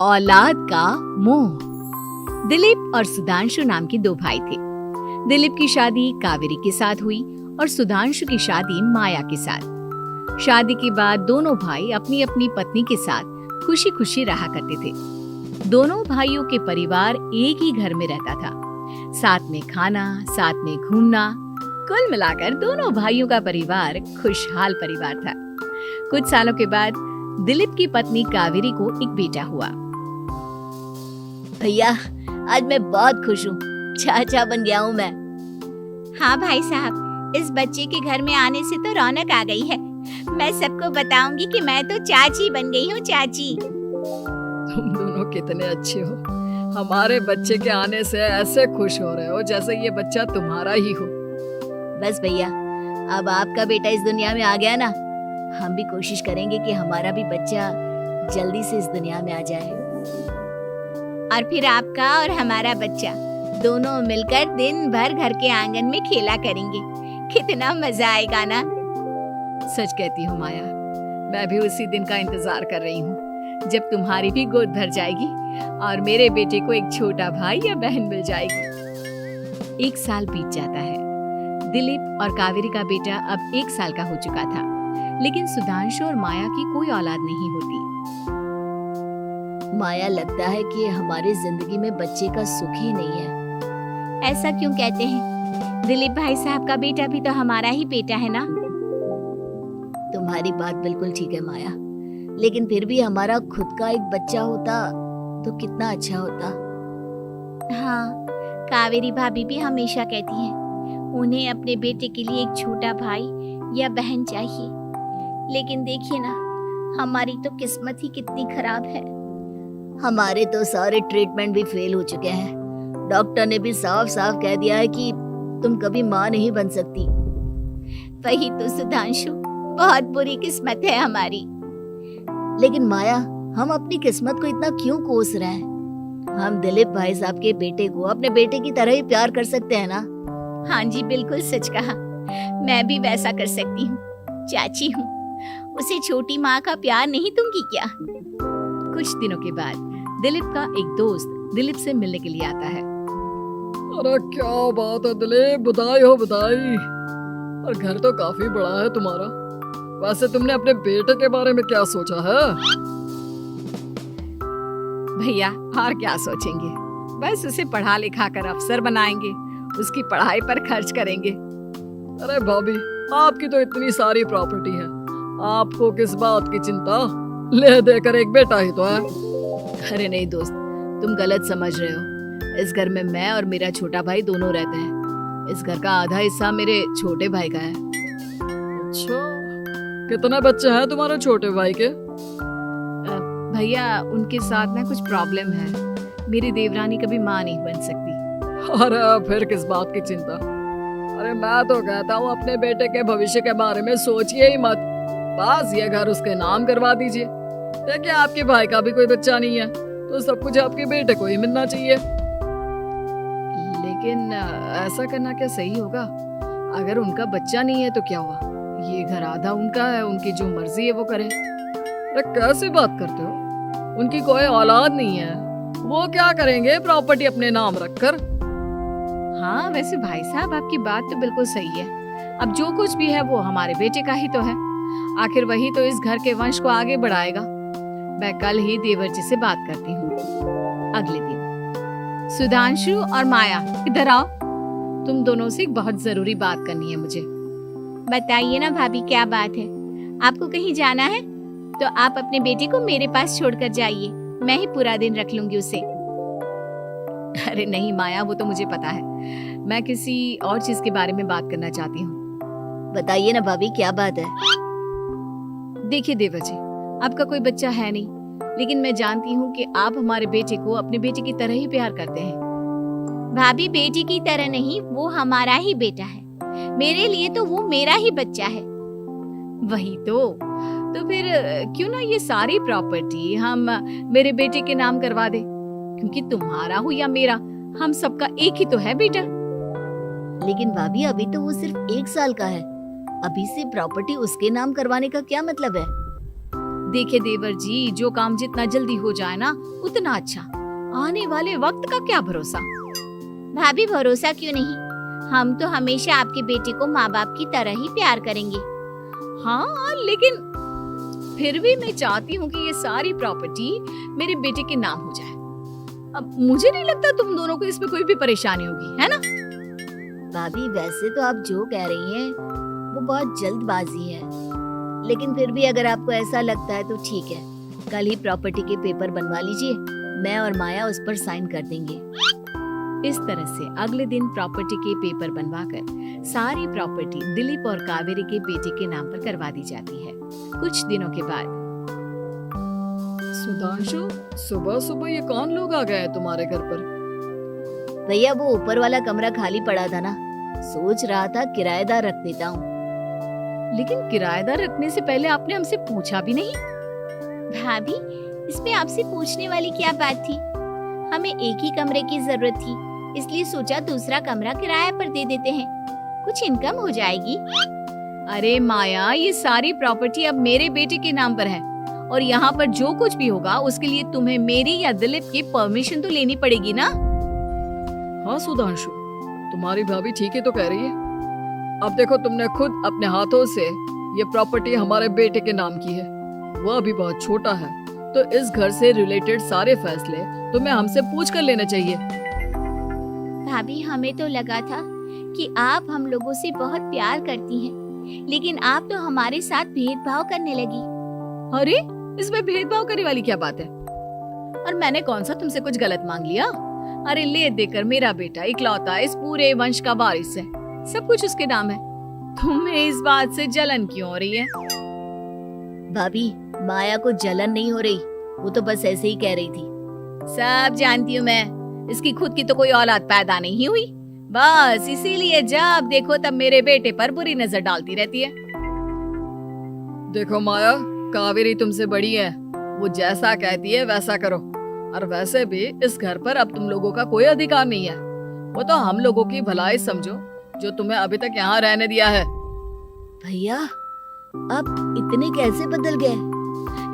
औलाद का मोह। दिलीप और सुधांशु नाम के दो भाई थे। दिलीप की शादी कावेरी के साथ हुई और सुधांशु की शादी माया के साथ। शादी के बाद दोनों भाई अपनी अपनी पत्नी के साथ खुशी खुशी रहा करते थे। दोनों भाइयों के परिवार एक ही घर में रहता था, साथ में खाना, साथ में घूमना। कुल मिलाकर दोनों भाइयों का परिवार खुशहाल परिवार था। कुछ सालों के बाद दिलीप की पत्नी कावेरी को एक बेटा हुआ। भैया, आज मैं बहुत खुश हूँ, चाचा बन गया हूँ मैं। हाँ भाई साहब, इस बच्चे के घर में आने से तो रौनक आ गई है। मैं सबको बताऊंगी कि मैं तो चाची बन गई हूँ, चाची। तुम दोनों कितने अच्छे हो। हमारे बच्चे के आने से ऐसे खुश हो रहे हो जैसे ये बच्चा तुम्हारा ही हो। बस भैया, अब आपका बेटा इस दुनिया में आ गया ना, हम भी कोशिश करेंगे कि हमारा भी बच्चा जल्दी से इस दुनिया में आ जाए। और फिर आपका और हमारा बच्चा दोनों मिलकर दिन भर घर के आंगन में खेला करेंगे। कितना मजा आएगा ना। सच कहती हूँ माया, मैं भी उसी दिन का इंतजार कर रही हूँ जब तुम्हारी भी गोद भर जाएगी और मेरे बेटे को एक छोटा भाई या बहन मिल जाएगी। 1 साल बीत जाता है। दिलीप और कावेरी का बेटा अब 1 साल का हो चुका था, लेकिन सुधांशु और माया की कोई औलाद नहीं होती। माया, लगता है कि हमारी जिंदगी में बच्चे का सुख ही नहीं है। ऐसा क्यों कहते हैं? दिलीप भाई साहब का बेटा भी तो हमारा ही बेटा है ना। तुम्हारी बात बिल्कुल ठीक है माया, लेकिन फिर भी हमारा खुद का एक बच्चा होता तो कितना अच्छा होता। हाँ, कावेरी भाभी भी हमेशा कहती हैं उन्हें अपने बेटे के लिए एक छोटा भाई या बहन चाहिए। लेकिन देखिए ना, हमारी तो किस्मत ही कितनी खराब है। हमारे तो सारे ट्रीटमेंट भी फेल हो चुके हैं। डॉक्टर ने भी साफ साफ कह दिया है कि तुम कभी माँ नहीं बन सकती। वही तो सुधांशु, बहुत बुरी किस्मत है हमारी। लेकिन माया, हम अपनी किस्मत को इतना क्यों कोस रहे हैं? हम दिलीप भाई साहब के बेटे को अपने बेटे की तरह ही प्यार कर सकते हैं ना। हाँ जी, बिल्कुल सच कहा। मैं भी वैसा कर सकती हूँ। चाची हूँ, उसे छोटी माँ का प्यार नहीं दूंगी क्या? कुछ दिनों के बाद दिलीप का एक दोस्त दिलीप से मिलने के लिए आता है। अरे क्या बात है दिलीप, बधाई हो बधाई। और घर तो काफी बड़ा है तुम्हारा। वैसे तुमने अपने बेटे के बारे में क्या सोचा है? भैया, और क्या सोचेंगे, बस उसे पढ़ा लिखा कर अफसर बनाएंगे, उसकी पढ़ाई पर खर्च करेंगे। अरे भाभी, आपकी तो इतनी सारी प्रॉपर्टी है, आपको किस बात की चिंता? ले देकर एक बेटा ही तो है। अरे नहीं दोस्त, तुम गलत समझ रहे हो। इस घर में मैं और मेरा छोटा भाई दोनों रहते हैं। इस घर का आधा हिस्सा मेरे छोटे भाई का है। अच्छा, कितने बच्चे हैं तुम्हारे छोटे भाई के? भैया, उनके साथ ना कुछ प्रॉब्लम है। मेरी देवरानी कभी माँ नहीं बन सकती। अरे फिर किस बात की चिंता? अरे मैं तो कहता हूँ अपने बेटे के भविष्य के बारे में सोचिए ही मत। बस ये घर उसके नाम करवा दीजिए। देखिए, आपके भाई का भी कोई बच्चा नहीं है तो सब कुछ आपके बेटे को ही मिलना चाहिए। लेकिन ऐसा करना क्या सही होगा? अगर उनका बच्चा नहीं है तो क्या हुआ? ये घर आधा उनका है, उनकी जो मर्जी है वो करें। अरे कैसे बात करते हो? उनकी कोई औलाद नहीं है, वो क्या करेंगे प्रॉपर्टी अपने नाम रखकर? हाँ, वैसे भाई साहब, आपकी बात तो बिल्कुल सही है। अब जो कुछ भी है वो हमारे बेटे का ही तो है। आखिर वही तो इस घर के वंश को आगे बढ़ाएगा। मैं कल ही देवर जी से बात करती हूँ। अगले दिन सुधांशु और माया, इधर आओ। तुम दोनों से एक बहुत जरूरी बात करनी है मुझे। बताइए ना भाभी, क्या बात है? आपको कहीं जाना है तो आप अपने बेटे को मेरे पास छोड़कर जाइए। मैं ही पूरा दिन रख लूंगी उसे। अरे नहीं माया, वो तो मुझे पता है। मैं किसी और चीज के बारे में बात करना चाहती हूँ। बताइए ना भाभी, क्या बात है? देखिए देवर जी, आपका कोई बच्चा है नहीं, लेकिन मैं जानती हूँ कि आप हमारे बेटे को अपने बेटे की तरह ही प्यार करते हैं। भाभी, बेटी की तरह नहीं, वो हमारा ही बेटा है। मेरे लिए तो वो मेरा ही बच्चा है। वही तो फिर क्यों ना ये सारी प्रॉपर्टी हम मेरे बेटे के नाम करवा दे, क्योंकि तुम्हारा हो या मेरा, हम सबका एक ही तो है बेटा। लेकिन भाभी, अभी तो वो सिर्फ 1 साल का है। अभी से प्रॉपर्टी उसके नाम करवाने का क्या मतलब है? देखे देवर जी, जो काम जितना जल्दी हो जाए ना उतना अच्छा। आने वाले वक्त का क्या भरोसा। भाभी भरोसा क्यों नहीं, हम तो हमेशा आपके बेटे को माँ बाप की तरह ही प्यार करेंगे। हाँ, लेकिन फिर भी मैं चाहती हूँ कि ये सारी प्रॉपर्टी मेरे बेटे के नाम हो जाए। अब मुझे नहीं लगता तुम दोनों को इसमें कोई भी परेशानी होगी, है ना? भाभी वैसे तो आप जो कह रही हैं वो बहुत जल्दबाजी है, लेकिन फिर भी अगर आपको ऐसा लगता है तो ठीक है, कल ही प्रॉपर्टी के पेपर बनवा लीजिए, मैं और माया उस पर साइन कर देंगे। इस तरह से अगले दिन प्रॉपर्टी के पेपर बनवाकर सारी प्रॉपर्टी दिलीप और कावेरी के बेटे के नाम पर करवा दी जाती है। कुछ दिनों के बाद सुधांशु, सुबह सुबह ये कौन लोग आ गए हैं तुम्हारे घर पर? भैया वो ऊपर वाला कमरा खाली पड़ा था ना, सोच रहा था किराएदार रख देता हूँ। लेकिन किराएदार रखने से पहले आपने हमसे पूछा भी नहीं। भाभी इसमें आपसे पूछने वाली क्या बात थी, हमें एक ही कमरे की जरूरत थी, इसलिए सोचा दूसरा कमरा किराए पर दे देते हैं, कुछ इनकम हो जाएगी। अरे माया, ये सारी प्रॉपर्टी अब मेरे बेटे के नाम पर है और यहाँ पर जो कुछ भी होगा उसके लिए तुम्हें मेरी या दिलीप की परमिशन तो लेनी पड़ेगी ना। हाँ सुधांशु, तुम्हारी भाभी ठीक ही तो कह रही है। अब देखो, तुमने खुद अपने हाथों से ये प्रॉपर्टी हमारे बेटे के नाम की है, वह अभी बहुत छोटा है, तो इस घर से रिलेटेड सारे फैसले तुम्हें हमसे पूछ कर लेने चाहिए। भाभी हमें तो लगा था कि आप हम लोगों से बहुत प्यार करती हैं, लेकिन आप तो हमारे साथ भेदभाव करने लगी। अरे इसमें भेदभाव करने वाली क्या बात है? और मैंने कौन सा तुमसे कुछ गलत मांग लिया? अरे ले देकर मेरा बेटा इकलौता इस पूरे वंश का वारिस है, सब कुछ उसके नाम है। तुम्हें इस बात से जलन क्यों हो रही है? भाभी माया को जलन नहीं हो रही, वो तो बस ऐसे ही कह रही थी। सब जानती हूँ मैं, इसकी खुद की तो कोई औलाद पैदा नहीं हुई, बस इसीलिए जब देखो तब मेरे बेटे पर बुरी नजर डालती रहती है। देखो माया, कावेरी तुमसे बड़ी है, वो जैसा कहती है वैसा करो। और वैसे भी इस घर पर अब तुम लोगों का कोई अधिकार नहीं है, वो तो हम लोगों की भलाई समझो जो तुम्हें अभी तक यहाँ रहने दिया है। भैया आप इतने कैसे बदल गए?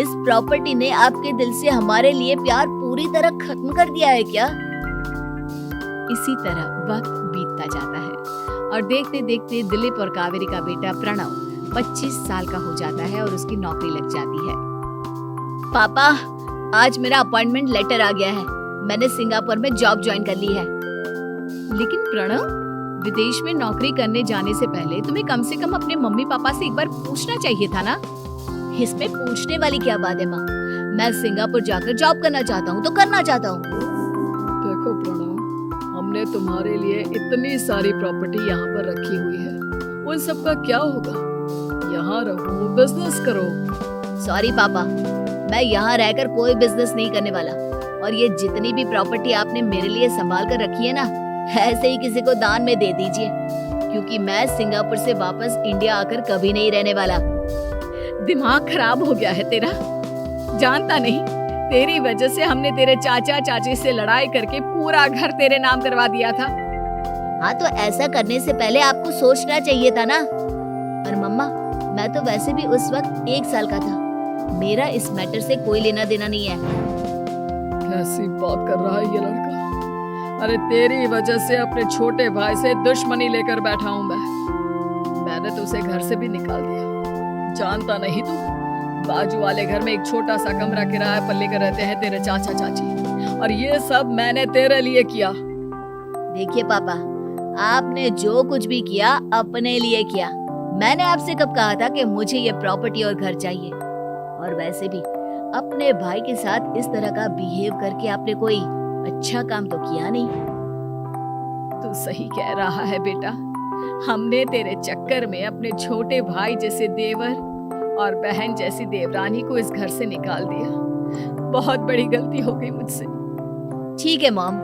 इस प्रॉपर्टी ने आपके दिल से हमारे लिए प्यार पूरी तरह खत्म कर दिया है क्या? इसी तरह वक्त बीतता जाता है और देखते देखते दिलीप और कावेरी का बेटा प्रणव 25 साल का हो जाता है और उसकी नौकरी लग जाती है। पापा आज मेरा अपॉइंटमेंट लेटर आ गया है, मैंने सिंगापुर में जॉब ज्वाइन कर ली है। लेकिन प्रणव, विदेश में नौकरी करने जाने से पहले तुम्हें कम से कम अपने मम्मी पापा से एक बार पूछना चाहिए था ना। इसमें पूछने वाली क्या बात है माँ, मैं सिंगापुर जाकर जॉब करना चाहता हूँ तो करना चाहता हूँ। देखो प्रणव, हमने तुम्हारे लिए इतनी सारी प्रॉपर्टी यहाँ पर रखी हुई है, उन सब का क्या होगा? यहाँ रहो, बिजनेस करो। सॉरी पापा, मैं यहाँ रहकर कोई बिजनेस नहीं करने वाला, और ये जितनी भी प्रॉपर्टी आपने मेरे लिए संभाल कर रखी है ना, ऐसे ही किसी को दान में दे दीजिए, क्योंकि मैं सिंगापुर से वापस इंडिया आकर कभी नहीं रहने वाला। दिमाग खराब हो गया है तेरा, जानता नहीं तेरी वजह से हमने तेरे चाचा चाची से लड़ाई करके पूरा घर तेरे नाम करवा दिया था। हाँ तो ऐसा करने से पहले आपको सोचना चाहिए था ना। और मम्मा, मैं तो वैसे भी उस वक्त 1 साल का था, मेरा इस मैटर से कोई लेना देना नहीं है। कैसी बात कर रहा है ये लड़का? अरे तेरी वजह से अपने छोटे भाई से दुश्मनी लेकर बैठा हूँ मैंने तो उसे घर से भी निकाल दिया। जानता नहीं तू, बाजू वाले घर में एक छोटा सा कमरा किराए पर लेकर रहते हैं तेरे चाचा चाची, और ये सब मैंने तेरे लिए किया। देखिए पापा, आपने जो कुछ भी किया अपने लिए किया। मैंने आपसे कब कहा था कि मुझे ये प्रॉपर्टी और घर चाहिए? और वैसे भी अपने भाई के साथ इस तरह का बिहेव करके आपने कोई अच्छा काम तो किया नहीं। तू सही कह रहा है बेटा, हमने तेरे चक्कर में अपने छोटे भाई जैसे देवर और बहन जैसी देवरानी को इस घर से निकाल दिया। बहुत बड़ी गलती हो गई मुझसे। ठीक है मॉम,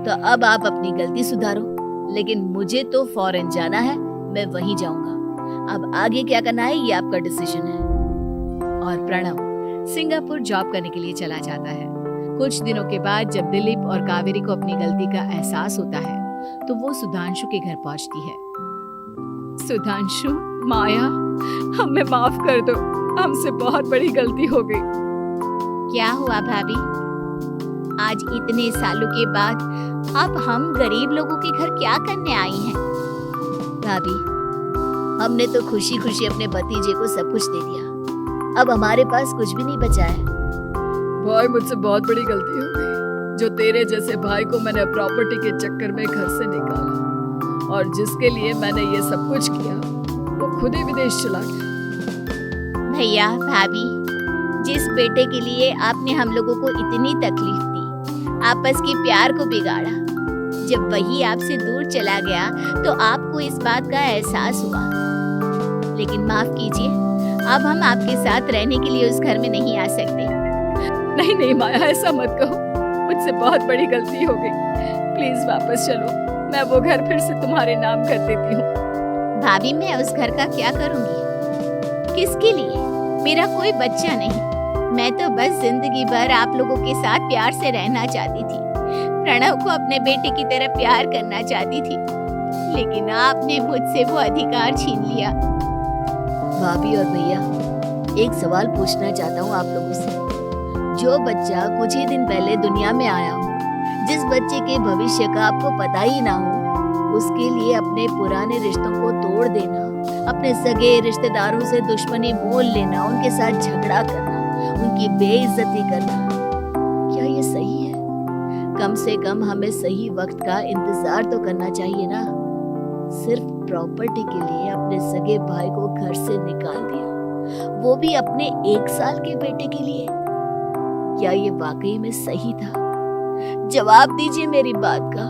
तो अब आप अपनी गलती सुधारो, लेकिन मुझे तो फॉरेन जाना है, मैं वहीं जाऊंगा। अब आगे क्या करना है ये आपका डिसीजन है। और प्रणव सिंगापुर जॉब करने के लिए चला जाता है। कुछ दिनों के बाद जब दिलीप और कावेरी को अपनी गलती का एहसास होता है तो वो सुधांशु के घर पहुंचती है। सुधांशु, माया, हमें माफ कर दो, हमसे बहुत बड़ी गलती हो गई। क्या हुआ भाभी? आज इतने सालों के बाद अब हम गरीब लोगों के घर क्या करने आई हैं? भाभी, हमने तो खुशी खुशी अपने भतीजे को सब कुछ दे दिया। अब हमारे पास कुछ भी नहीं बचा है। भाई, मुझसे बहुत बड़ी गलती हो गई। जो तेरे जैसे भाई को मैंने प्रॉपर्टी के चक्कर में घर से निकाला और जिसके लिए मैंने ये सब कुछ किया, वो खुद ही विदेश चला गया। भैया भाभी, जिस बेटे के लिए आपने हम लोगों को इतनी तकलीफ दी, आपस के प्यार को बिगाड़ा, जब वही आपसे दूर चला गया तो आपको इस बात का एहसास हुआ। लेकिन माफ कीजिए, अब हम आपके साथ रहने के लिए उस घर में नहीं आ सकते। नहीं नहीं माया, ऐसा मत कहो। मुझसे बहुत बड़ी गलती हो गई। प्लीज वापस चलो, मैं वो घर फिर से तुम्हारे नाम कर देती हूँ। भाभी, मैं उस घर का क्या करूंगी? किसके लिए? मेरा कोई बच्चा नहीं। मैं तो बस जिंदगी भर आप लोगों के साथ प्यार से रहना चाहती थी। प्रणव को अपने बेटे की तरह प्यार करना चाहती थी, लेकिन आपने मुझसे वो अधिकार छीन लिया। भाभी और भैया, एक सवाल पूछना चाहता हूँ आप लोगों से। जो बच्चा कुछ ही दिन पहले दुनिया में आया हो, जिस बच्चे के भविष्य का आपको पता ही ना हो, उसके लिए अपने पुराने रिश्तों को तोड़ देना, अपने सगे रिश्तेदारों से दुश्मनी मोल लेना, उनके साथ झगड़ा करना, उनकी बेइज्जती करना, क्या ये सही है? कम से कम हमें सही वक्त का इंतजार तो करना चाहिए ना। सिर्फ प्रॉपर्टी के लिए अपने सगे भाई को घर से निकाल दिया, वो भी अपने 1 साल के बेटे के लिए। क्या ये वाकई में सही था? जवाब दीजिए मेरी बात का।